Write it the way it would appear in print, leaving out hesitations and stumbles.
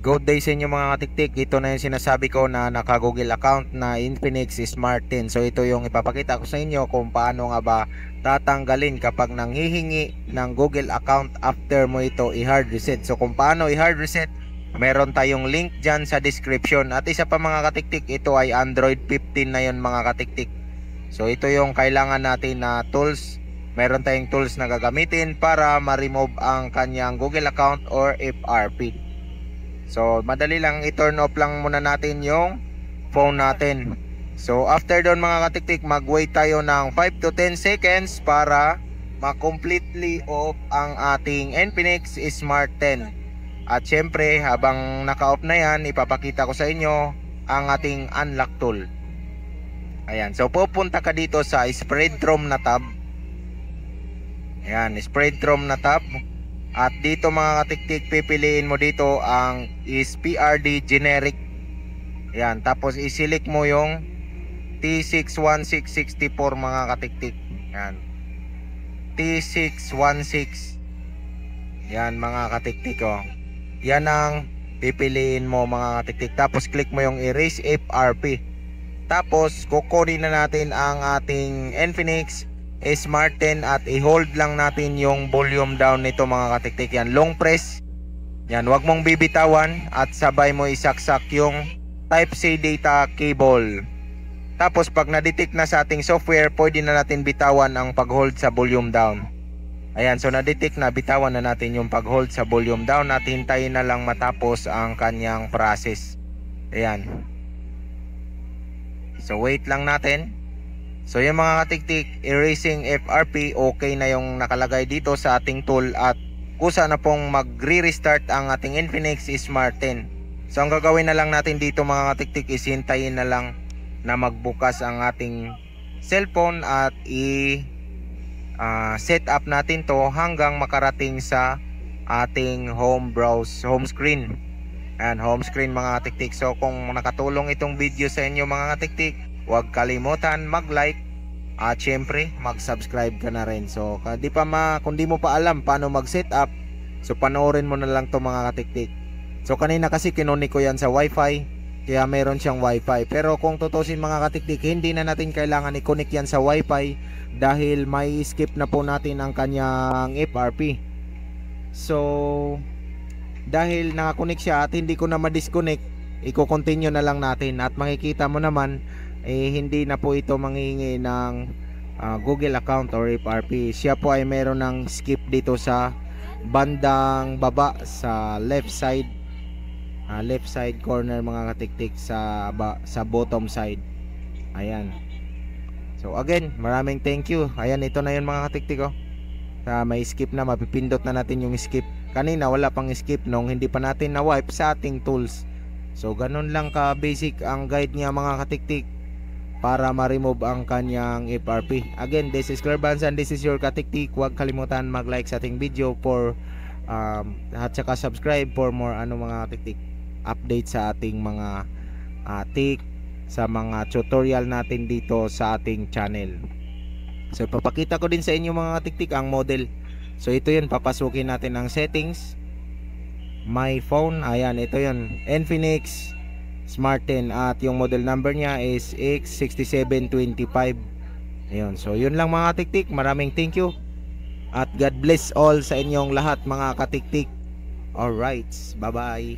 Good day sa inyo mga katiktik. Ito na yung sinasabi ko na naka-Google account na Infinix Smart 10. So ito yung ipapakita ko sa inyo kung paano nga ba tatanggalin kapag nanghihingi ng Google account after mo ito i-hard reset. So kung paano i-hard reset, meron tayong link dyan sa description. At isa pa mga katiktik, ito ay Android 15 na yon mga katiktik. So ito yung kailangan natin na tools. Meron tayong tools na gagamitin para ma-remove ang kanyang Google account or FRP. So madali lang, i-turn off lang muna natin yung phone natin. So after doon mga katiktik, mag-wait tayo ng 5 to 10 seconds para ma-completely off ang ating Infinix Smart 10. At syempre habang naka-off na yan, ipapakita ko sa inyo ang ating unlock tool. Ayan, so pupunta ka dito sa spread ROM na tab. Ayan, spread ROM na tab. At dito mga katiktik, pipiliin mo dito ang is PRD generic. Ayan, tapos i-select mo yung T61664 mga katiktik. Ayan, T616. Yan mga katiktik, oh. Yan ang pipiliin mo mga katiktik. Tapos click mo yung erase FRP. Tapos kukunin na natin ang ating Infinix Smart 10 at i-hold lang natin yung volume down nito mga katiktik. Yan, long press. Yan, wag mong bibitawan at sabay mo isaksak yung Type-C data cable. Tapos pag na-detect na sa ating software, pwede na natin bitawan ang pag-hold sa volume down. Ayan, so na-detect na, bitawan na natin yung pag-hold sa volume down at hintayin na lang matapos ang kanyang process. Ayan. So wait lang natin. So yung mga katiktik, erasing FRP, okay na yung nakalagay dito sa ating tool at kusa na pong magre-restart ang ating Infinix Smart 10. So ang gagawin na lang natin dito mga katiktik is hintayin na lang na magbukas ang ating cellphone at set up natin to hanggang makarating sa ating home screen. And home screen mga katiktik. So kung nakatulong itong video sa inyo mga katiktik, huwag kalimutan mag-like at syempre mag-subscribe ka na rin. So kung di mo pa alam paano mag-setup, so panoorin mo na lang to mga katiktik. So kanina kasi kinunik ko yan sa wifi, kaya meron siyang wifi. Pero kung tutusin mga katiktik, hindi na natin kailangan i-connect yan sa wifi dahil may skip na po natin ang kanyang FRP. So dahil nakakonek siya at hindi ko na ma-disconnect, i-continue na lang natin at makikita mo naman hindi na po ito manghihingi ng Google account or FRP. Siya po ay meron ng skip dito sa bandang baba sa left side corner mga katiktik, sa bottom side. Ayan. So again, maraming thank you. Ayan, ito na yun mga katiktik, oh. May skip na, mapipindot na natin yung skip. Kanina wala pang skip nung hindi pa natin na-wipe sa ating tools. So ganun lang ka basic ang guide niya mga katiktik para ma-remove ang kanyang FRP. Again, this is Clarvans and this is your katiktik. Huwag kalimutan mag-like sa ating video at saka subscribe for more mga katiktik update sa ating mga tik sa mga tutorial natin dito sa ating channel. So papakita ko din sa inyo mga katiktik ang model. So ito yun, papasukin natin ang settings, my phone. Ayan, ito yun, Infinix Smart 10 at yung model number niya is X6725. Ayun, so yun lang mga katiktik. Maraming thank you at God bless all sa inyong lahat mga katiktik. Alright, bye bye.